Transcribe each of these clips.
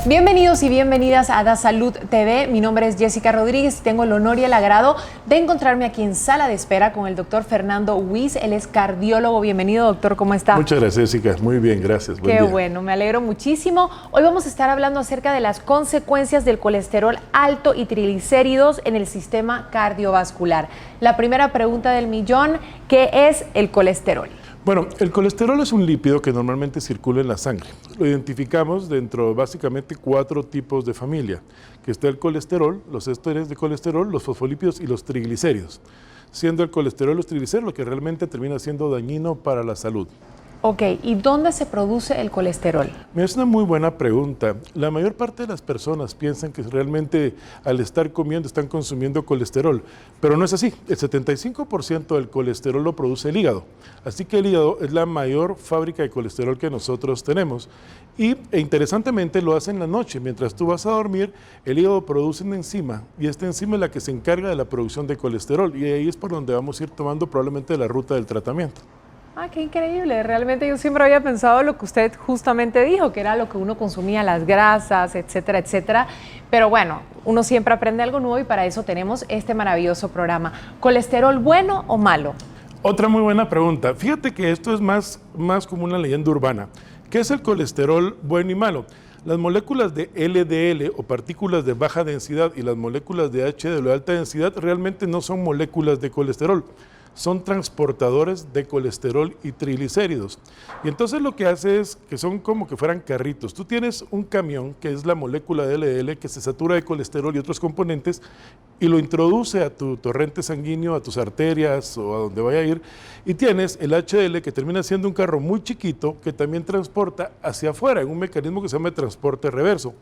Bienvenidos y bienvenidas a Da Salud TV. Mi nombre es Jessica Rodríguez y tengo el honor y el agrado de encontrarme aquí en sala de espera con el doctor Fernando Huiz. Él es cardiólogo. Bienvenido, doctor. ¿Cómo está? Muchas gracias, Jessica. Muy bien, gracias. Buen Qué día. bueno, me alegro muchísimo. Hoy vamos a estar hablando acerca de las consecuencias del colesterol alto y triglicéridos en el sistema cardiovascular. La primera pregunta del millón, ¿qué es el colesterol? Bueno, el colesterol es un lípido que normalmente circula en la sangre. Lo identificamos dentro de básicamente 4 tipos de familia, que está el colesterol, los ésteres de colesterol, los fosfolípidos y los triglicéridos, siendo el colesterol y los triglicéridos lo que realmente termina siendo dañino para la salud. Ok, ¿y dónde se produce el colesterol? Es una muy buena pregunta. La mayor parte de las personas piensan que realmente al estar comiendo están consumiendo colesterol, pero no es así. El 75% del colesterol lo produce el hígado. Así que el hígado es la mayor fábrica de colesterol que nosotros tenemos. E interesantemente lo hace en la noche. Mientras tú vas a dormir, el hígado produce una enzima y esta enzima es la que se encarga de la producción de colesterol y ahí es por donde vamos a ir tomando probablemente la ruta del tratamiento. Ah, qué increíble. Realmente yo siempre había pensado lo que usted justamente dijo, que era lo que uno consumía, las grasas, etcétera, etcétera. Pero bueno, uno siempre aprende algo nuevo y para eso tenemos este maravilloso programa. ¿Colesterol bueno o malo? Otra muy buena pregunta. Fíjate que esto es más como una leyenda urbana. ¿Qué es el colesterol bueno y malo? Las moléculas de LDL o partículas de baja densidad y las moléculas de HDL de alta densidad realmente no son moléculas de colesterol. Son transportadores de colesterol y triglicéridos. Y entonces lo que hace es que son como que fueran carritos. Tú tienes un camión, que es la molécula de LDL, que se satura de colesterol y otros componentes, y lo introduce a tu torrente sanguíneo, a tus arterias o a donde vaya a ir. Y tienes el HDL, que termina siendo un carro muy chiquito, que también transporta hacia afuera, en un mecanismo que se llama transporte reverso.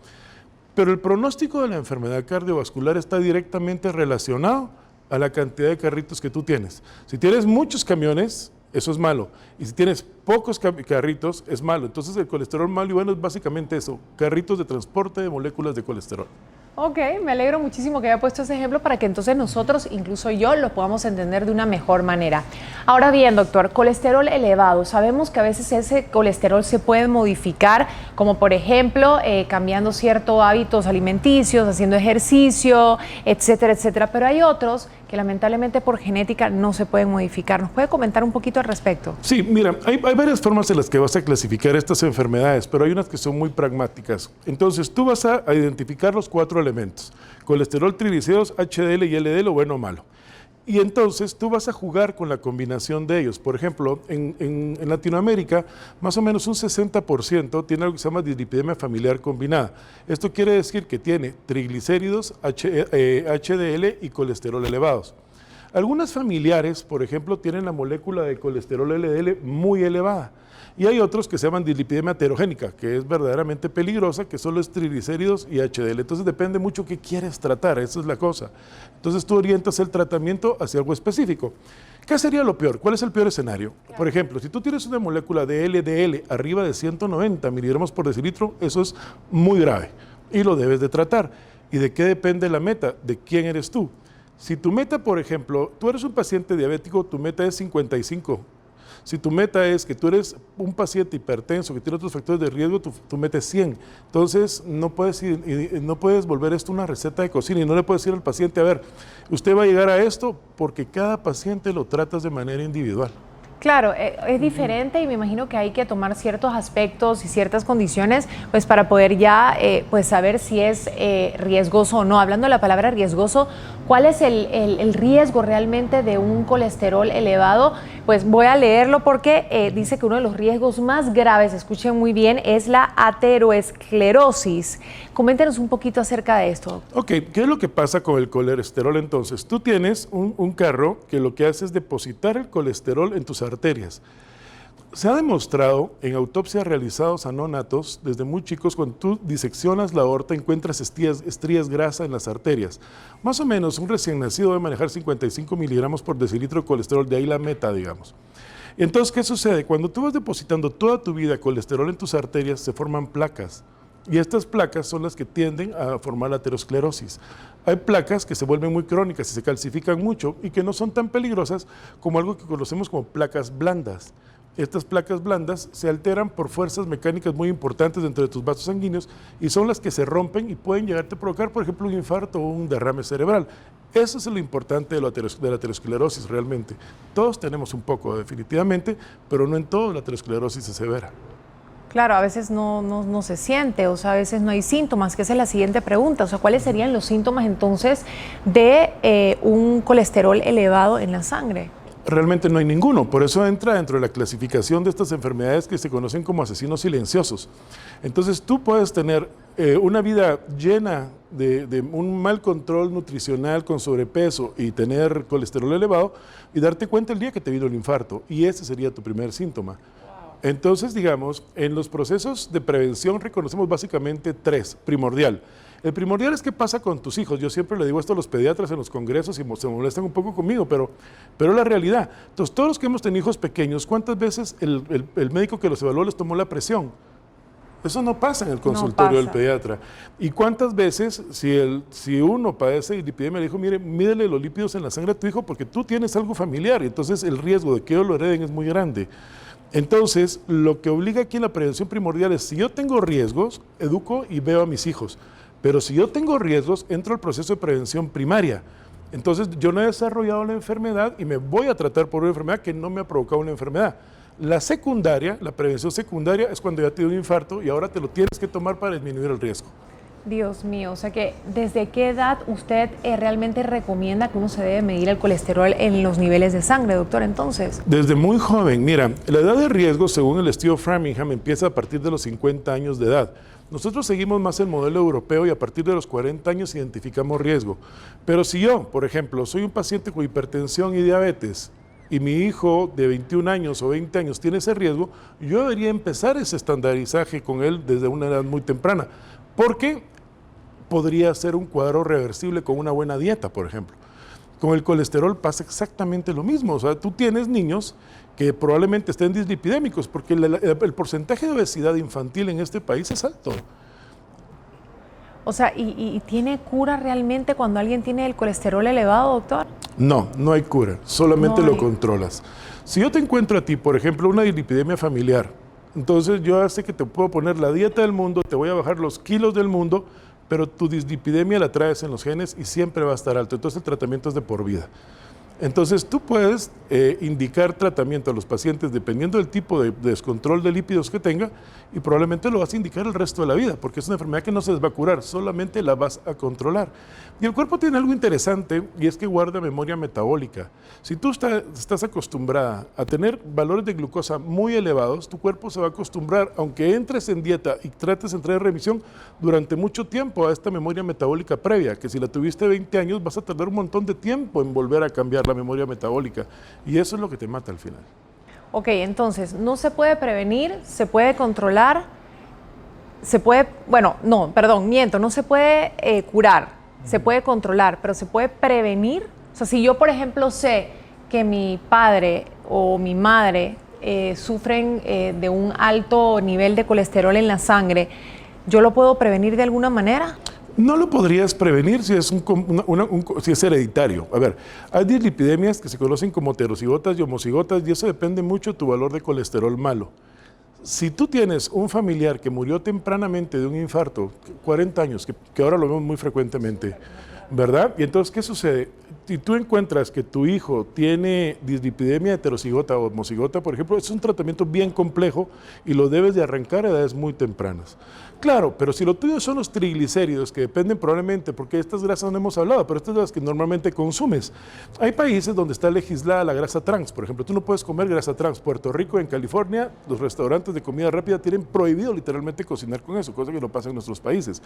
Pero el pronóstico de la enfermedad cardiovascular está directamente relacionado a la cantidad de carritos que tú tienes. Si tienes muchos camiones, eso es malo. Y si tienes pocos carritos, es malo. Entonces el colesterol malo y bueno es básicamente eso, carritos de transporte de moléculas de colesterol. Ok, me alegro muchísimo que haya puesto ese ejemplo para que entonces nosotros, incluso yo, lo podamos entender de una mejor manera. Ahora bien, doctor, colesterol elevado. Sabemos que a veces ese colesterol se puede modificar, como por ejemplo, cambiando ciertos hábitos alimenticios, haciendo ejercicio, etcétera, etcétera. Pero hay otros que lamentablemente por genética no se pueden modificar. ¿Nos puede comentar un poquito al respecto? Sí, mira, hay varias formas en las que vas a clasificar estas enfermedades, pero hay unas que son muy pragmáticas. Entonces, tú vas a identificar los 4 elementos: colesterol, triglicéridos, HDL y LDL, o bueno o malo. Y entonces tú vas a jugar con la combinación de ellos. Por ejemplo, en Latinoamérica, más o menos un 60% tiene algo que se llama dislipidemia familiar combinada. Esto quiere decir que tiene triglicéridos, HDL y colesterol elevados. Algunas familiares, por ejemplo, tienen la molécula de colesterol LDL muy elevada. Y hay otros que se llaman dislipidemia heterogénica, que es verdaderamente peligrosa, que solo es triglicéridos y HDL. Entonces depende mucho qué quieres tratar, esa es la cosa. Entonces tú orientas el tratamiento hacia algo específico. ¿Qué sería lo peor? ¿Cuál es el peor escenario? Por ejemplo, si tú tienes una molécula de LDL arriba de 190 miligramos por decilitro, eso es muy grave y lo debes de tratar. ¿Y de qué depende la meta? ¿De quién eres tú? Si tu meta, por ejemplo, tú eres un paciente diabético, tu meta es 55. Si tu meta es que tú eres un paciente hipertenso que tiene otros factores de riesgo, tu meta es 100. Entonces, no puedes volver esto una receta de cocina y no le puedes decir al paciente, a ver, usted va a llegar a esto, porque cada paciente lo tratas de manera individual. Claro, es diferente y me imagino que hay que tomar ciertos aspectos y ciertas condiciones pues para poder ya pues saber si es riesgoso o no. Hablando de la palabra riesgoso, ¿cuál es el riesgo realmente de un colesterol elevado? Pues voy a leerlo porque dice que uno de los riesgos más graves, escuchen muy bien, es la aterosclerosis. Coméntenos un poquito acerca de esto. Ok, ¿qué es lo que pasa con el colesterol entonces? Tú tienes un carro que lo que hace es depositar el colesterol en tus arterias. Se ha demostrado en autopsias realizadas a neonatos desde muy chicos, cuando tú diseccionas la aorta encuentras estrías grasa en las arterias. Más o menos un recién nacido debe manejar 55 miligramos por decilitro de colesterol, de ahí la meta, digamos. Entonces, ¿qué sucede? Cuando tú vas depositando toda tu vida colesterol en tus arterias, se forman placas. Y estas placas son las que tienden a formar la aterosclerosis. Hay placas que se vuelven muy crónicas y se calcifican mucho y que no son tan peligrosas como algo que conocemos como placas blandas. Estas placas blandas se alteran por fuerzas mecánicas muy importantes dentro de tus vasos sanguíneos y son las que se rompen y pueden llegarte a provocar, por ejemplo, un infarto o un derrame cerebral. Eso es lo importante de la aterosclerosis realmente. Todos tenemos un poco, definitivamente, pero no en todo la aterosclerosis es severa. Claro, a veces no se siente, o sea, a veces no hay síntomas, que esa es la siguiente pregunta. O sea, ¿cuáles serían los síntomas entonces de un colesterol elevado en la sangre? Realmente no hay ninguno, por eso entra dentro de la clasificación de estas enfermedades que se conocen como asesinos silenciosos. Entonces tú puedes tener una vida llena de un mal control nutricional con sobrepeso y tener colesterol elevado y darte cuenta el día que te vino el infarto, y ese sería tu primer síntoma. Entonces, digamos, en los procesos de prevención reconocemos básicamente tres. Primordial. El primordial es qué pasa con tus hijos. Yo siempre le digo esto a los pediatras en los congresos y se molestan un poco conmigo, pero es la realidad. Entonces, todos los que hemos tenido hijos pequeños, ¿cuántas veces el médico que los evaluó les tomó la presión? Eso no pasa en el consultorio del pediatra. ¿Y cuántas veces, si uno padece dislipidemia, le dijo, mire, mídele los lípidos en la sangre a tu hijo porque tú tienes algo familiar y entonces el riesgo de que ellos lo hereden es muy grande? Entonces, lo que obliga aquí en la prevención primordial es, si yo tengo riesgos, educo y veo a mis hijos. Pero si yo tengo riesgos, entro al proceso de prevención primaria. Entonces, yo no he desarrollado la enfermedad y me voy a tratar por una enfermedad que no me ha provocado una enfermedad. La secundaria, la prevención secundaria, es cuando ya te dio un infarto y ahora te lo tienes que tomar para disminuir el riesgo. Dios mío, o sea que ¿desde qué edad usted realmente recomienda que uno se debe medir el colesterol en los niveles de sangre, doctor, entonces? Desde muy joven. Mira, la edad de riesgo, según el estudio Framingham, empieza a partir de los 50 años de edad. Nosotros seguimos más el modelo europeo y a partir de los 40 años identificamos riesgo. Pero si yo, por ejemplo, soy un paciente con hipertensión y diabetes y mi hijo de 21 años o 20 años tiene ese riesgo, yo debería empezar ese estandarizaje con él desde una edad muy temprana, porque podría ser un cuadro reversible con una buena dieta, por ejemplo. Con el colesterol pasa exactamente lo mismo. O sea, tú tienes niños que probablemente estén dislipidémicos porque el porcentaje de obesidad infantil en este país es alto. O sea, ¿y tiene cura realmente cuando alguien tiene el colesterol elevado, doctor? No, no hay cura, solamente No lo hay. controlas. Si yo te encuentro a ti, por ejemplo, una dislipidemia familiar, entonces yo sé que te puedo poner la dieta del mundo, te voy a bajar los kilos del mundo, pero tu dislipidemia la traes en los genes y siempre va a estar alto. Entonces el tratamiento es de por vida. Entonces tú puedes indicar tratamiento a los pacientes dependiendo del tipo de descontrol de lípidos que tenga y probablemente lo vas a indicar el resto de la vida porque es una enfermedad que no se les va a curar, solamente la vas a controlar. Y el cuerpo tiene algo interesante y es que guarda memoria metabólica. Si tú estás acostumbrada a tener valores de glucosa muy elevados, tu cuerpo se va a acostumbrar, aunque entres en dieta y trates de entrar en remisión durante mucho tiempo a esta memoria metabólica previa, que si la tuviste 20 años vas a tardar un montón de tiempo en volver a cambiar la memoria metabólica y eso es lo que te mata al final. Ok, entonces, no se puede prevenir, se puede controlar, se puede, bueno, no, perdón, miento, no se puede curar, se puede controlar, pero se puede prevenir. O sea, si yo, por ejemplo, sé que mi padre o mi madre sufren de un alto nivel de colesterol en la sangre, ¿yo lo puedo prevenir de alguna manera? No lo podrías prevenir si es, si es hereditario. A ver, hay dislipidemias que se conocen como heterocigotas y homocigotas y eso depende mucho de tu valor de colesterol malo. Si tú tienes un familiar que murió tempranamente de un infarto, 40 años, que ahora lo vemos muy frecuentemente, ¿verdad? Y entonces, ¿qué sucede? Si tú encuentras que tu hijo tiene dislipidemia heterocigota o homocigota, por ejemplo, es un tratamiento bien complejo y lo debes de arrancar a edades muy tempranas. Claro, pero si lo tuyo son los triglicéridos, que dependen probablemente, porque estas grasas no hemos hablado, pero estas son las que normalmente consumes. Hay países donde está legislada la grasa trans, por ejemplo, tú no puedes comer grasa trans. Puerto Rico, en California, los restaurantes de comida rápida tienen prohibido literalmente cocinar con eso, cosa que no pasa en nuestros países.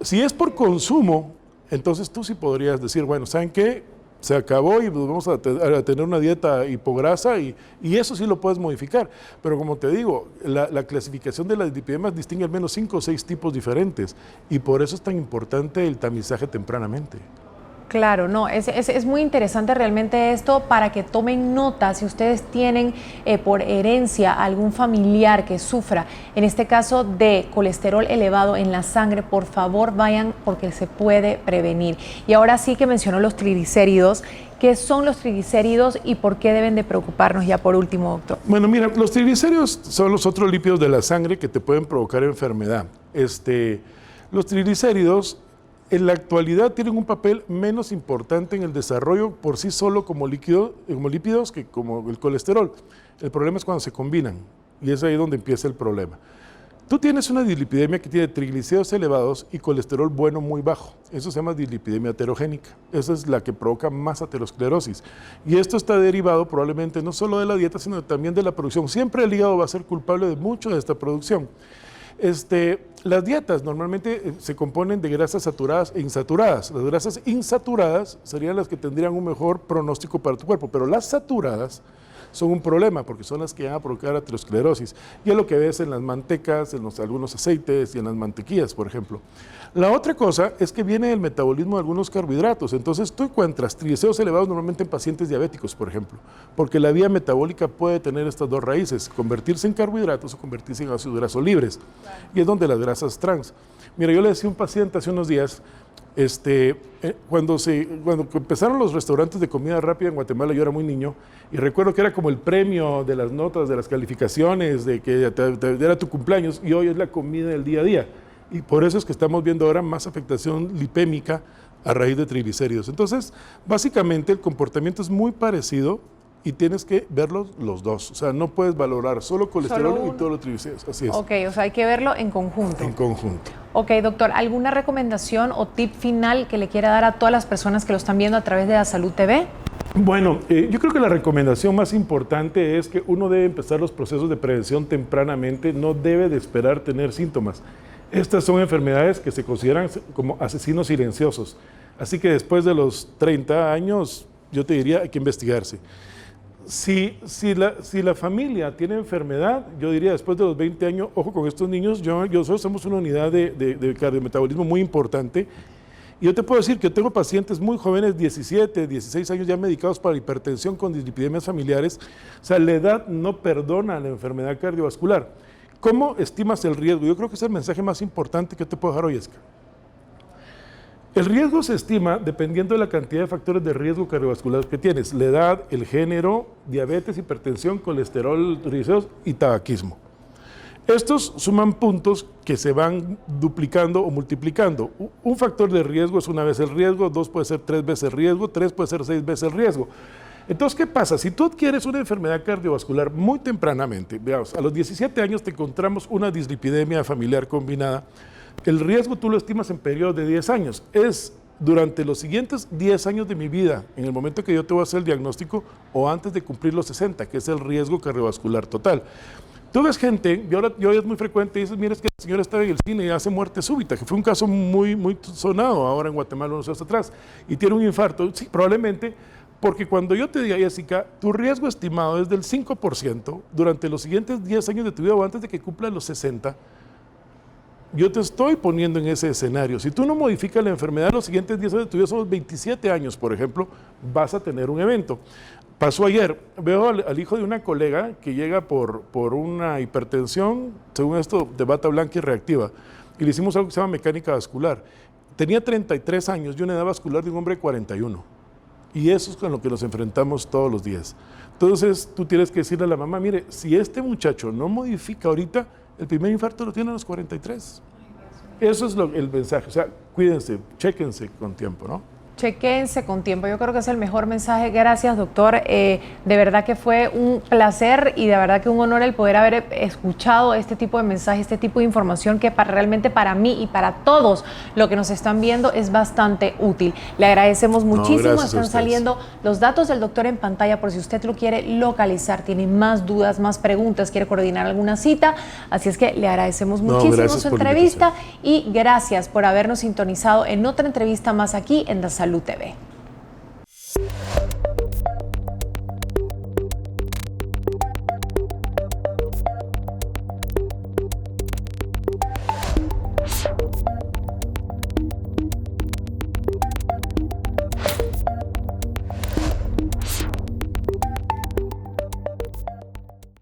Si es por consumo, entonces tú sí podrías decir, bueno, ¿saben qué? se acabó y vamos a tener una dieta hipograsa y eso sí lo puedes modificar. Pero como te digo, la clasificación de las dislipidemias distingue al menos 5 o 6 tipos diferentes y por eso es tan importante el tamizaje tempranamente. Claro, no, es muy interesante realmente esto para que tomen nota si ustedes tienen por herencia algún familiar que sufra, en este caso de colesterol elevado en la sangre, por favor vayan porque se puede prevenir. Y ahora sí que mencionó los triglicéridos. ¿Qué son los triglicéridos y por qué deben de preocuparnos ya por último, doctor? Bueno, mira, los triglicéridos son los otros lípidos de la sangre que te pueden provocar enfermedad. Los triglicéridos en la actualidad tienen un papel menos importante en el desarrollo por sí solo como lípidos que como el colesterol. El problema es cuando se combinan y es ahí donde empieza el problema. Tú tienes una dislipidemia que tiene triglicéridos elevados y colesterol bueno muy bajo. Eso se llama dislipidemia aterogénica. Esa es la que provoca más aterosclerosis. Y esto está derivado probablemente no solo de la dieta, sino también de la producción. Siempre el hígado va a ser culpable de mucho de esta producción. Las dietas normalmente se componen de grasas saturadas e insaturadas. Las grasas insaturadas serían las que tendrían un mejor pronóstico para tu cuerpo, pero las saturadas son un problema porque son las que van a provocar aterosclerosis. Y es lo que ves en las mantecas, en algunos aceites y en las mantequillas, por ejemplo. La otra cosa es que viene el metabolismo de algunos carbohidratos. Entonces tú encuentras triglicéridos elevados normalmente en pacientes diabéticos, por ejemplo, porque la vía metabólica puede tener estas dos raíces, convertirse en carbohidratos o convertirse en ácidos grasos libres. Y es donde las grasas trans. Mira, yo le decía a un paciente hace unos días, cuando empezaron los restaurantes de comida rápida en Guatemala, yo era muy niño, y recuerdo que era como el premio de las notas, de las calificaciones, de que era tu cumpleaños, y hoy es la comida del día a día. Y por eso es que estamos viendo ahora más afectación lipémica a raíz de triglicéridos. Entonces, básicamente el comportamiento es muy parecido y tienes que verlos los dos. O sea, no puedes valorar solo colesterol y todos los triglicéridos. Así es. Ok, o sea, hay que verlo en conjunto. En conjunto. Ok, doctor, ¿alguna recomendación o tip final que le quiera dar a todas las personas que lo están viendo a través de La Salud TV? Bueno, yo creo que la recomendación más importante es que uno debe empezar los procesos de prevención tempranamente, no debe de esperar tener síntomas. Estas son enfermedades que se consideran como asesinos silenciosos. Así que después de los 30 años, yo te diría, hay que investigarse. Si la familia tiene enfermedad, yo diría después de los 20 años, ojo con estos niños, nosotros somos una unidad de cardiometabolismo muy importante. Y yo te puedo decir que tengo pacientes muy jóvenes, 17, 16 años ya medicados para hipertensión con dislipidemias familiares. O sea, la edad no perdona la enfermedad cardiovascular. ¿Cómo estimas el riesgo? Yo creo que es el mensaje más importante que te puedo dejar hoy, Esca. El riesgo se estima dependiendo de la cantidad de factores de riesgo cardiovascular que tienes, la edad, el género, diabetes, hipertensión, colesterol, triglicéridos y tabaquismo. Estos suman puntos que se van duplicando o multiplicando. Un factor de riesgo es una vez el riesgo, 2 puede ser 3 veces el riesgo, 3 puede ser 6 veces el riesgo. Entonces, ¿qué pasa? Si tú adquieres una enfermedad cardiovascular muy tempranamente, veamos, a los 17 años te encontramos una dislipidemia familiar combinada, el riesgo tú lo estimas en periodos de 10 años. Es durante los siguientes 10 años de mi vida, en el momento que yo te voy a hacer el diagnóstico, o antes de cumplir los 60, que es el riesgo cardiovascular total. Tú ves gente, yo es muy frecuente, dices, mira, es que el señor estaba en el cine y hace muerte súbita, que fue un caso muy sonado ahora en Guatemala unos años atrás, y tiene un infarto. Sí, probablemente, porque cuando yo te diga, Jessica, tu riesgo estimado es del 5% durante los siguientes 10 años de tu vida o antes de que cumpla los 60, yo te estoy poniendo en ese escenario. Si tú no modificas la enfermedad, los siguientes 10 años de tu vida, son los 27 años, por ejemplo, vas a tener un evento. Pasó ayer, veo al hijo de una colega que llega por una hipertensión, según esto, de bata blanca y reactiva, y le hicimos algo que se llama mecánica vascular. Tenía 33 años y una edad vascular de un hombre de 41. Y eso es con lo que nos enfrentamos todos los días. Entonces, tú tienes que decirle a la mamá, mire, si este muchacho no modifica ahorita, el primer infarto lo tiene a los 43. Eso es el mensaje. O sea, cuídense, chéquense con tiempo, ¿no? Chequense con tiempo, yo creo que es el mejor mensaje. Gracias, doctor. De verdad que fue un placer y de verdad que un honor el poder haber escuchado este tipo de mensaje, este tipo de información que realmente para mí y para todos lo que nos están viendo es bastante útil. Le agradecemos muchísimo. Están saliendo los datos del doctor en pantalla por si usted lo quiere localizar, tiene más dudas, más preguntas, quiere coordinar alguna cita. Así es que le agradecemos muchísimo su entrevista y gracias por habernos sintonizado en otra entrevista más aquí en La Salud TV.